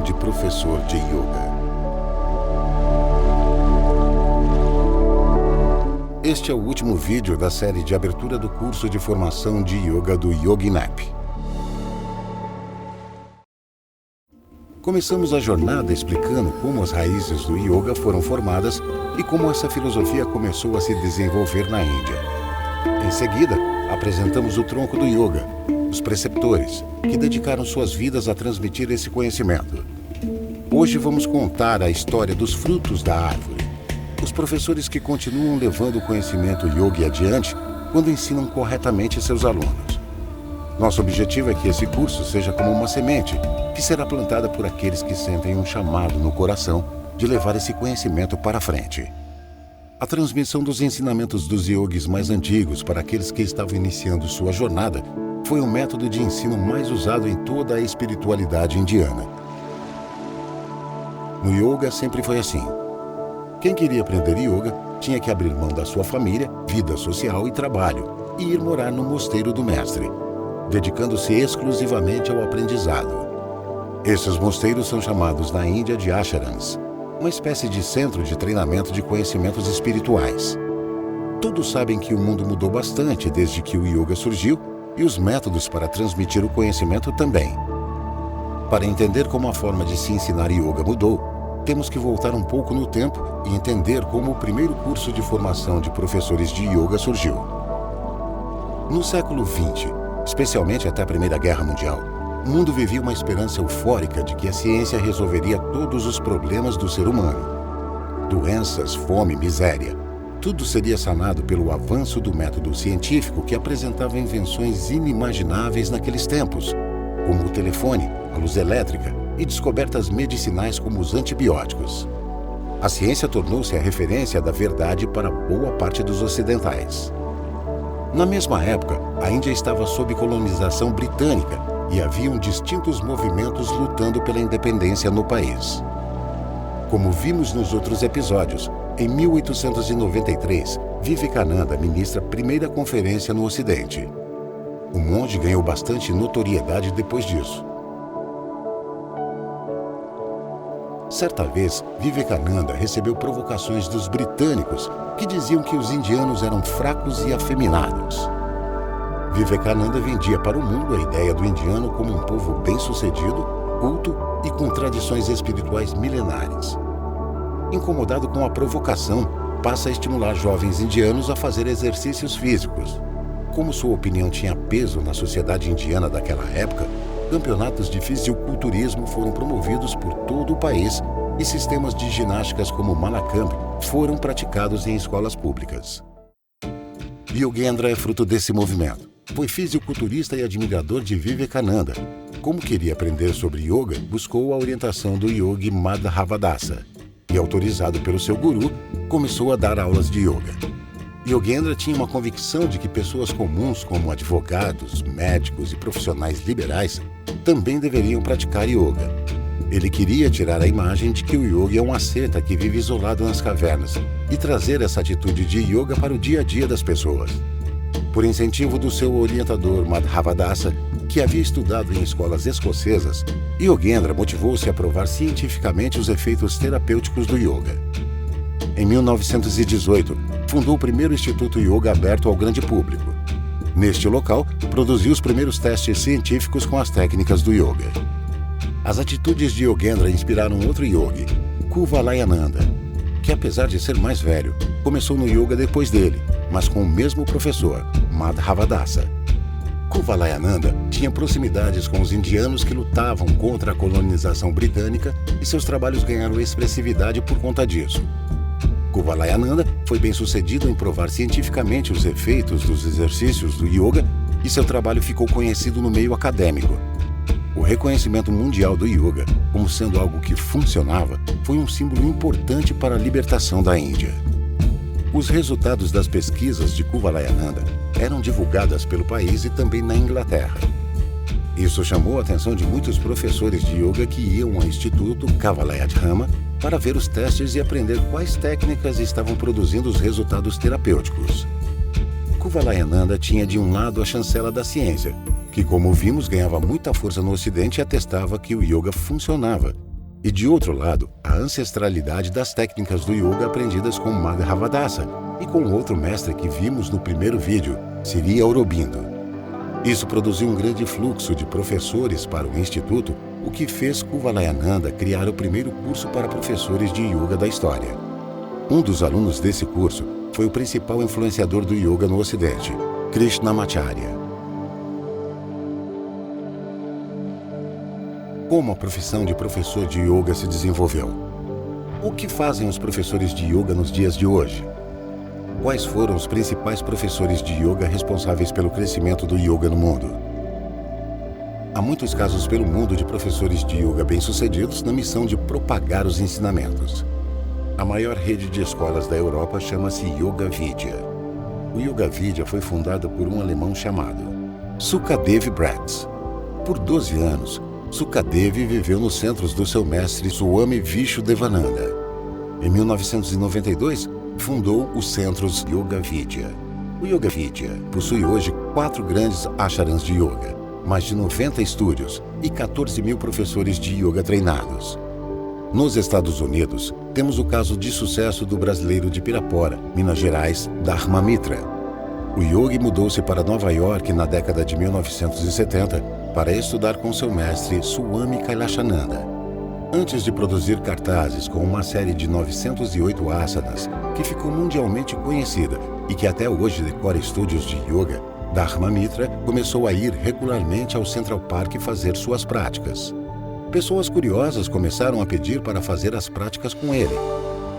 de professor de yoga. Este é o último vídeo da série de abertura do curso de formação de yoga do YogiNap. Começamos a jornada explicando como as raízes do yoga foram formadas e como essa filosofia começou a se desenvolver na Índia. Em seguida, apresentamos o tronco do yoga, os preceptores, que dedicaram suas vidas a transmitir esse conhecimento. Hoje vamos contar a história dos frutos da árvore, os professores que continuam levando o conhecimento yogi adiante quando ensinam corretamente seus alunos. Nosso objetivo é que esse curso seja como uma semente que será plantada por aqueles que sentem um chamado no coração de levar esse conhecimento para frente. A transmissão dos ensinamentos dos yogis mais antigos para aqueles que estavam iniciando sua jornada foi o método de ensino mais usado em toda a espiritualidade indiana. No yoga sempre foi assim. Quem queria aprender yoga tinha que abrir mão da sua família, vida social e trabalho e ir morar no mosteiro do mestre, dedicando-se exclusivamente ao aprendizado. Esses mosteiros são chamados na Índia de ashrams, uma espécie de centro de treinamento de conhecimentos espirituais. Todos sabem que o mundo mudou bastante desde que o yoga surgiu e os métodos para transmitir o conhecimento também. Para entender como a forma de se ensinar yoga mudou, temos que voltar um pouco no tempo e entender como o primeiro curso de formação de professores de yoga surgiu. No século XX, especialmente até a Primeira Guerra Mundial, o mundo vivia uma esperança eufórica de que a ciência resolveria todos os problemas do ser humano. Doenças, fome, miséria. Tudo seria sanado pelo avanço do método científico que apresentava invenções inimagináveis naqueles tempos, como o telefone, a luz elétrica e descobertas medicinais como os antibióticos. A ciência tornou-se a referência da verdade para boa parte dos ocidentais. Na mesma época, a Índia estava sob colonização britânica e haviam distintos movimentos lutando pela independência no país. Como vimos nos outros episódios, em 1893, Vivekananda ministra a primeira conferência no Ocidente. O monge ganhou bastante notoriedade depois disso. Certa vez, Vivekananda recebeu provocações dos britânicos que diziam que os indianos eram fracos e afeminados. Vivekananda vendia para o mundo a ideia do indiano como um povo bem-sucedido, culto e com tradições espirituais milenares. Incomodado com a provocação, passa a estimular jovens indianos a fazer exercícios físicos. Como sua opinião tinha peso na sociedade indiana daquela época, campeonatos de fisiculturismo foram promovidos por todo o país e sistemas de ginásticas como Malakambh foram praticados em escolas públicas. Yogendra é fruto desse movimento. Foi fisiculturista e admirador de Vivekananda. Como queria aprender sobre yoga, buscou a orientação do yogi Madhavadasa e, autorizado pelo seu guru, começou a dar aulas de yoga. Yogendra tinha uma convicção de que pessoas comuns como advogados, médicos e profissionais liberais também deveriam praticar yoga. Ele queria tirar a imagem de que o yogi é um asceta que vive isolado nas cavernas e trazer essa atitude de yoga para o dia a dia das pessoas. Por incentivo do seu orientador Madhavadasa, que havia estudado em escolas escocesas, Yogendra motivou-se a provar cientificamente os efeitos terapêuticos do yoga. Em 1918, fundou o primeiro Instituto Yoga aberto ao grande público. Neste local, produziu os primeiros testes científicos com as técnicas do yoga. As atitudes de Yogendra inspiraram outro yogi, Kuvalayananda, que apesar de ser mais velho, começou no yoga depois dele, mas com o mesmo professor, Madhavadasa. Kuvalayananda tinha proximidades com os indianos que lutavam contra a colonização britânica e seus trabalhos ganharam expressividade por conta disso. Kuvalayananda foi bem-sucedido em provar cientificamente os efeitos dos exercícios do yoga e seu trabalho ficou conhecido no meio acadêmico. O reconhecimento mundial do yoga, como sendo algo que funcionava, foi um símbolo importante para a libertação da Índia. Os resultados das pesquisas de Kuvalayananda eram divulgadas pelo país e também na Inglaterra. Isso chamou a atenção de muitos professores de yoga que iam ao Instituto Kavalayadhrama para ver os testes e aprender quais técnicas estavam produzindo os resultados terapêuticos. Kuvalayananda tinha de um lado a chancela da ciência, que, como vimos, ganhava muita força no Ocidente e atestava que o yoga funcionava, E de outro lado, a ancestralidade das técnicas do yoga aprendidas com Madhavadasa e com outro mestre que vimos no primeiro vídeo, Sri Aurobindo. Isso produziu um grande fluxo de professores para o Instituto, o que fez Kuvalayananda criar o primeiro curso para professores de yoga da história. Um dos alunos desse curso foi o principal influenciador do yoga no Ocidente, Krishnamacharya. Como a profissão de professor de yoga se desenvolveu? O que fazem os professores de yoga nos dias de hoje? Quais foram os principais professores de yoga responsáveis pelo crescimento do yoga no mundo? Há muitos casos pelo mundo de professores de yoga bem-sucedidos na missão de propagar os ensinamentos. A maior rede de escolas da Europa chama-se Yoga Vidya. O Yoga Vidya foi fundado por um alemão chamado Sukadev Bratz. Por 12 anos, Sukadev viveu nos centros do seu mestre Swami Vishudevananda. Em 1992, fundou os centros Yoga Vidya. O Yoga Vidya possui hoje 4 grandes ashrams de yoga, mais de 90 estúdios e 14 mil professores de yoga treinados. Nos Estados Unidos, temos o caso de sucesso do brasileiro de Pirapora, Minas Gerais, Dharma Mitra. O yogi mudou-se para Nova York na década de 1970 para estudar com seu mestre Swami Kailashananda. Antes de produzir cartazes com uma série de 908 asanas, que ficou mundialmente conhecida e que até hoje decora estúdios de yoga, Dharma Mitra começou a ir regularmente ao Central Park fazer suas práticas. Pessoas curiosas começaram a pedir para fazer as práticas com ele.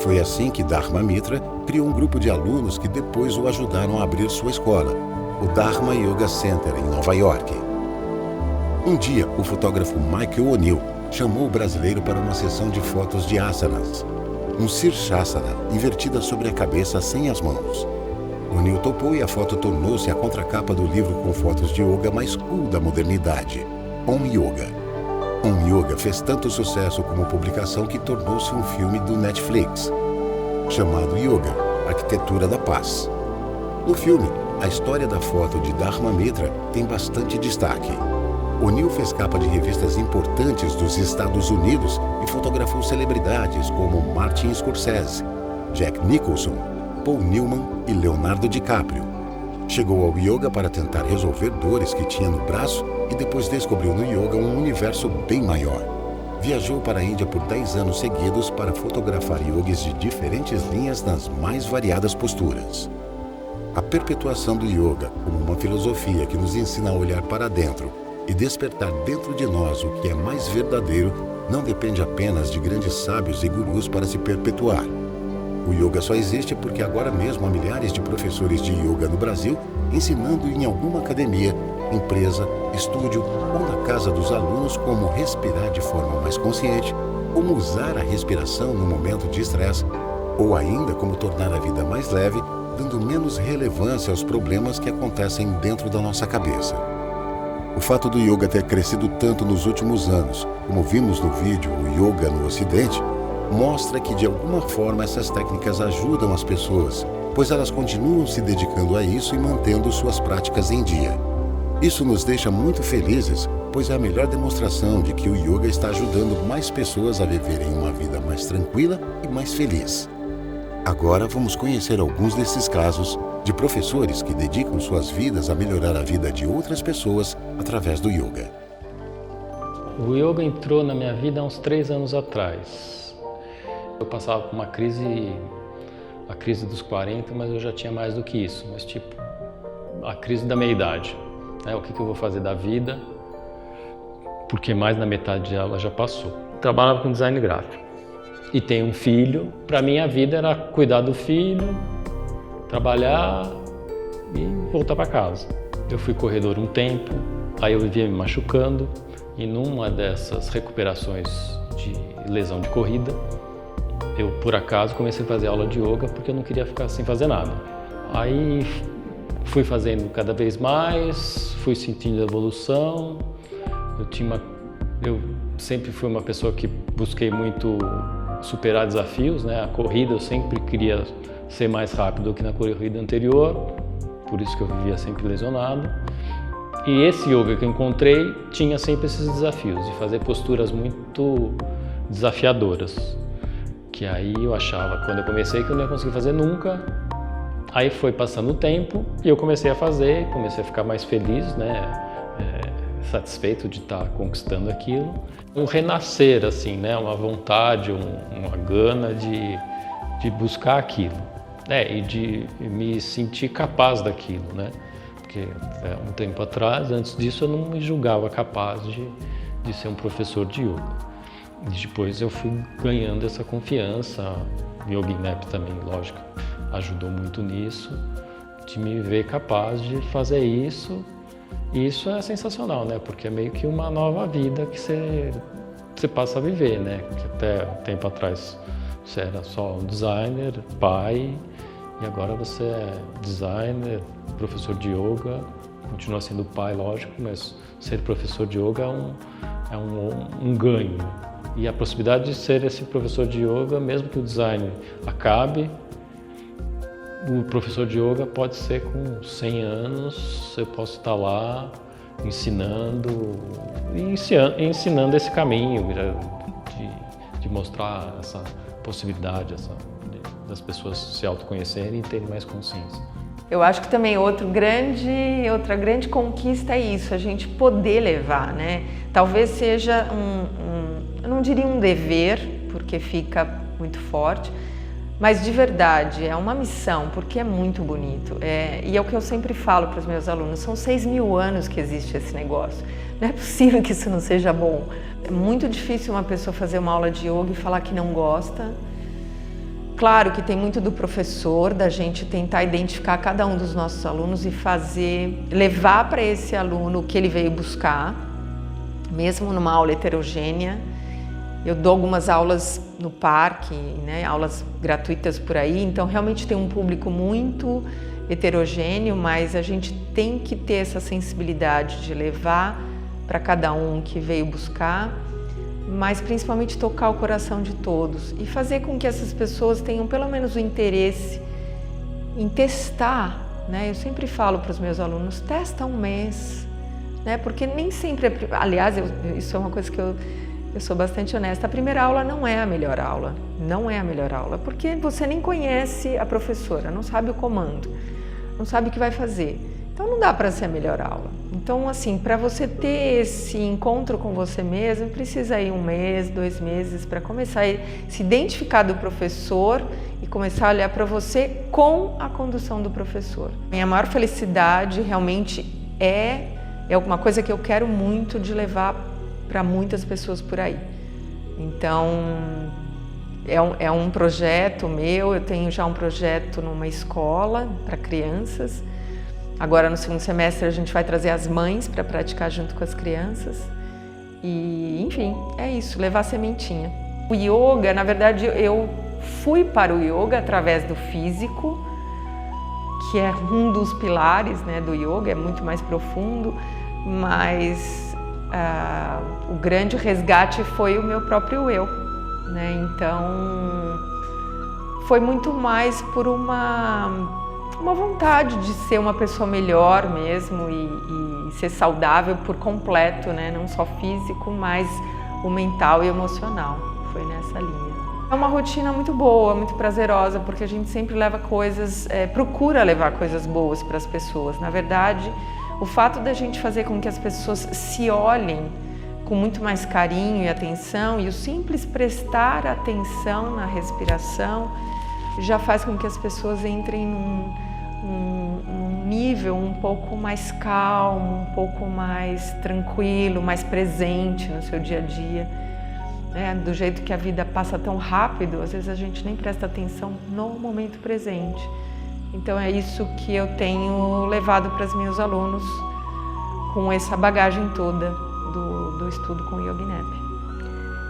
Foi assim que Dharma Mitra criou um grupo de alunos que depois o ajudaram a abrir sua escola, o Dharma Yoga Center, em Nova York. Um dia, o fotógrafo Michael O'Neill chamou o brasileiro para uma sessão de fotos de asanas, um Sirshasana invertida sobre a cabeça sem as mãos. O'Neill topou e a foto tornou-se a contracapa do livro com fotos de yoga mais cool da modernidade, Om Yoga. Om Yoga fez tanto sucesso como publicação que tornou-se um filme do Netflix, chamado Yoga, Arquitetura da Paz. No filme, a história da foto de Dharma Mitra tem bastante destaque. O'Neill fez capa de revistas importantes dos Estados Unidos e fotografou celebridades como Martin Scorsese, Jack Nicholson, Paul Newman e Leonardo DiCaprio. Chegou ao yoga para tentar resolver dores que tinha no braço e depois descobriu no yoga um universo bem maior. Viajou para a Índia por 10 anos seguidos para fotografar yogis de diferentes linhas nas mais variadas posturas. A perpetuação do yoga como uma filosofia que nos ensina a olhar para dentro e despertar dentro de nós o que é mais verdadeiro não depende apenas de grandes sábios e gurus para se perpetuar. O yoga só existe porque agora mesmo há milhares de professores de yoga no Brasil ensinando em alguma academia, empresa, estúdio ou na casa dos alunos como respirar de forma mais consciente, como usar a respiração no momento de estresse ou ainda como tornar a vida mais leve, dando menos relevância aos problemas que acontecem dentro da nossa cabeça. O fato do yoga ter crescido tanto nos últimos anos, como vimos no vídeo O Yoga no Ocidente, mostra que de alguma forma essas técnicas ajudam as pessoas, pois elas continuam se dedicando a isso e mantendo suas práticas em dia. Isso nos deixa muito felizes, pois é a melhor demonstração de que o yoga está ajudando mais pessoas a viverem uma vida mais tranquila e mais feliz. Agora vamos conhecer alguns desses casos de professores que dedicam suas vidas a melhorar a vida de outras pessoas através do yoga. O yoga entrou na minha vida há uns 3 anos atrás. Eu passava por uma crise, a crise dos 40, mas eu já tinha mais do que isso, mas tipo, a crise da meia-idade. O que eu vou fazer da vida, porque mais da metade dela já passou. Trabalhava com design gráfico e tenho um filho. Para mim a vida era cuidar do filho, trabalhar e voltar para casa. Eu fui corredor um tempo, aí eu vivia me machucando e numa dessas recuperações de lesão de corrida, eu por acaso comecei a fazer aula de yoga porque eu não queria ficar sem fazer nada. Aí fui fazendo cada vez mais, fui sentindo evolução. Eu sempre fui uma pessoa que busquei muito superar desafios, né? A corrida eu sempre queria ser mais rápido do que na corrida anterior, por isso que eu vivia sempre lesionado. E esse yoga que eu encontrei tinha sempre esses desafios de fazer posturas muito desafiadoras. Que aí eu achava, quando eu comecei, que eu não ia conseguir fazer nunca. Aí foi passando o tempo e eu comecei a fazer, comecei a ficar mais feliz, né? Satisfeito de estar conquistando aquilo. Um renascer, assim, né? Uma vontade, uma gana de buscar aquilo, né? E de me sentir capaz daquilo, né? Porque um tempo atrás, antes disso, eu não me julgava capaz de ser um professor de yoga. E depois eu fui ganhando essa confiança. O YogiNap também, lógico, ajudou muito nisso, de me ver capaz de fazer isso. E isso é sensacional, né? Porque é meio que uma nova vida que você passa a viver, né? Porque até um tempo atrás você era só um designer, pai, e agora você é designer, professor de yoga, continua sendo pai, lógico, mas ser professor de yoga é um ganho. E a possibilidade de ser esse professor de yoga, mesmo que o design acabe, o professor de yoga pode ser com 100 anos, eu posso estar lá ensinando esse caminho de mostrar essa possibilidade das pessoas se autoconhecerem e terem mais consciência. Eu acho que também outra grande conquista é isso, a gente poder levar, né? Talvez seja eu não diria um dever, porque fica muito forte, mas de verdade é uma missão, porque é muito bonito. E é o que eu sempre falo para os meus alunos, são 6.000 anos que existe esse negócio. Não é possível que isso não seja bom. É muito difícil uma pessoa fazer uma aula de yoga e falar que não gosta. Claro que tem muito do professor, da gente tentar identificar cada um dos nossos alunos e levar para esse aluno o que ele veio buscar, mesmo numa aula heterogênea. Eu dou algumas aulas no parque, né, aulas gratuitas por aí, então realmente tem um público muito heterogêneo, mas a gente tem que ter essa sensibilidade de levar para cada um que veio buscar, mas principalmente tocar o coração de todos e fazer com que essas pessoas tenham pelo menos o interesse em testar, né? Eu sempre falo para os meus alunos, testa um mês, né? Porque nem sempre, aliás, isso é uma coisa que eu sou bastante honesta, a primeira aula não é a melhor aula, porque você nem conhece a professora, não sabe o comando, não sabe o que vai fazer, então não dá para ser a melhor aula. Então, assim, para você ter esse encontro com você mesmo, precisa ir 1 mês, 2 meses, para começar a se identificar do professor e começar a olhar para você com a condução do professor. Minha maior felicidade realmente é alguma coisa que eu quero muito de levar para muitas pessoas por aí. Então, é um projeto meu, eu tenho já um projeto numa escola para crianças. Agora, no segundo semestre, a gente vai trazer as mães para praticar junto com as crianças. E, enfim, é isso, levar a sementinha. O yoga, na verdade, eu fui para o yoga através do físico, que é um dos pilares, né, do yoga, é muito mais profundo, mas o grande resgate foi o meu próprio eu, né? Então foi muito mais por uma vontade de ser uma pessoa melhor mesmo e ser saudável por completo, né? Não só físico, mas o mental e emocional, foi nessa linha. É uma rotina muito boa, muito prazerosa, porque a gente sempre leva procura levar coisas boas para as pessoas. Na verdade, o fato da gente fazer com que as pessoas se olhem com muito mais carinho e atenção, e o simples prestar atenção na respiração já faz com que as pessoas entrem num nível um pouco mais calmo, um pouco mais tranquilo, mais presente no seu dia a dia. Do jeito que a vida passa tão rápido, às vezes a gente nem presta atenção no momento presente. Então é isso que eu tenho levado para os meus alunos com essa bagagem toda do estudo com o YogiNap.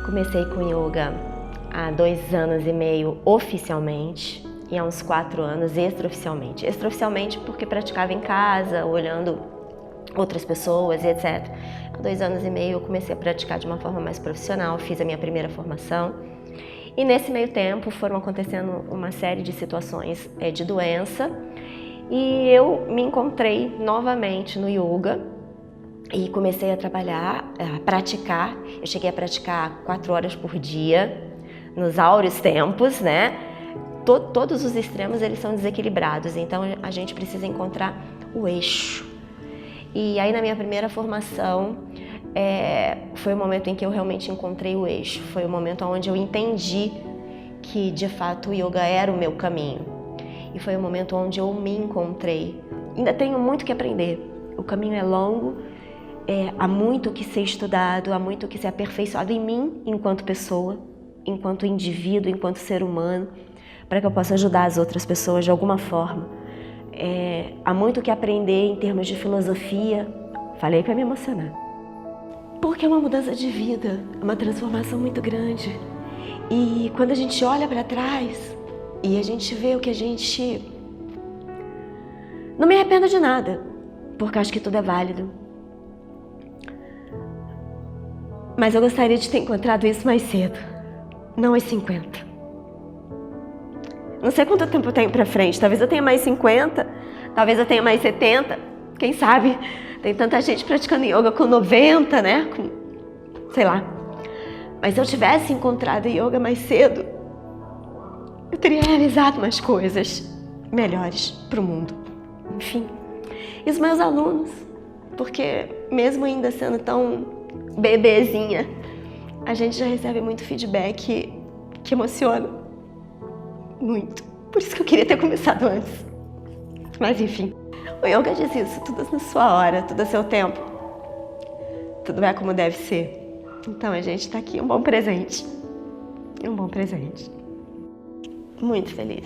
Comecei com yoga há 2 anos e meio oficialmente e há uns 4 anos extraoficialmente. Extraoficialmente porque praticava em casa, olhando outras pessoas e etc. Há 2 anos e meio eu comecei a praticar de uma forma mais profissional, fiz a minha primeira formação. E nesse meio tempo foram acontecendo uma série de situações de doença e eu me encontrei novamente no yoga E comecei a trabalhar, a praticar. Eu cheguei a praticar 4 horas por dia, nos áureos tempos, né? Todos os extremos, eles são desequilibrados, então a gente precisa encontrar o eixo. E aí, na minha primeira formação, foi o momento em que eu realmente encontrei o eixo. Foi o momento onde eu entendi que, de fato, o yoga era o meu caminho. E foi o momento onde eu me encontrei. Ainda tenho muito que aprender. O caminho é longo, há muito que ser estudado, há muito que ser aperfeiçoado em mim, enquanto pessoa, enquanto indivíduo, enquanto ser humano, para que eu possa ajudar as outras pessoas de alguma forma. Há muito que aprender em termos de filosofia. Falei para me emocionar. Porque é uma mudança de vida, uma transformação muito grande. E quando a gente olha para trás e a gente vê o que a gente... Não me arrependo de nada, porque acho que tudo é válido. Mas eu gostaria de ter encontrado isso mais cedo, não aos 50. Não sei quanto tempo eu tenho pra frente, talvez eu tenha mais 50, talvez eu tenha mais 70, quem sabe? Tem tanta gente praticando yoga com 90, né? Sei lá. Mas se eu tivesse encontrado yoga mais cedo, eu teria realizado mais coisas melhores pro mundo. Enfim. E os meus alunos, porque mesmo ainda sendo tão bebezinha, a gente já recebe muito feedback que emociona muito. Por isso que eu queria ter começado antes. Mas enfim, o yoga diz isso, tudo na sua hora, tudo a seu tempo. Tudo é como deve ser. Então a gente tá aqui, um bom presente. Um bom presente. Muito feliz.